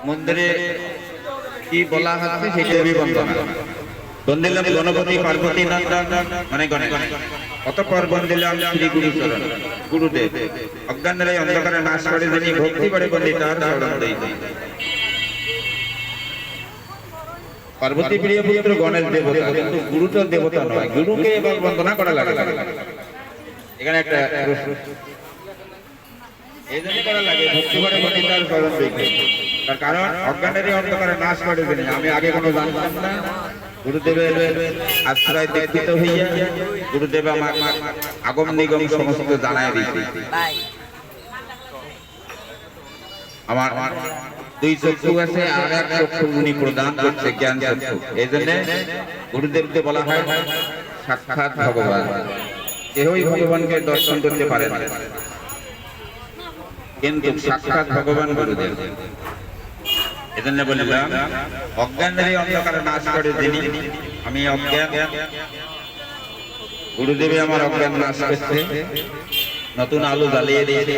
মন্দিরে কি বলা হচ্ছে সেই দেবী বন্দনা বন্দিলাম গণপতি পার্বতী নন্দন মানে গণেশ অতঃপর বন্দিলাম শ্রী গুরুচরণ গুরুদেব অজ্ঞানের এই অন্ধকারে নাশ করে যিনি ভক্তি করে বন্দিতার শরণ দেই পার্বতী প্রিয় পুত্র গণেশ দেবতা কিন্তু গুরুচর দেবতা নয় গুরুকে এবার বন্দনা করা লাগে এখানে একটা এই জন্য করা লাগে ভক্তি করে বন্দিতার শরণ দেই তার কারণ অজ্ঞানের এই অন্ধকারে নাশ করে যিনি আমি আগে কোনো জানতাম না গুরুদেবের আশ্রয় দীক্ষিত হইয়া গুরুদেব আমার আগম নিগম সমস্ত জানায় দিয়েছে আমার দুই চক্ষু আছে আর এক চক্ষু উনি প্রদান করছে জ্ঞান চক্ষু এই জন্য গুরুদেবকে বলা হয় সাক্ষাৎ ভগবান কেহই ভগবানকে দর্শন করতে পারে না কিন্তু সাক্ষাৎ ভগবান গুরুদেব এজন্য বললাম অজ্ঞানের এই অন্ধকারে নাশ করে যিনি আমি অজ্ঞান গুরুদেব আমার অজ্ঞান নাশ করছে নতুন আলো জ্বালিয়ে দিয়েছে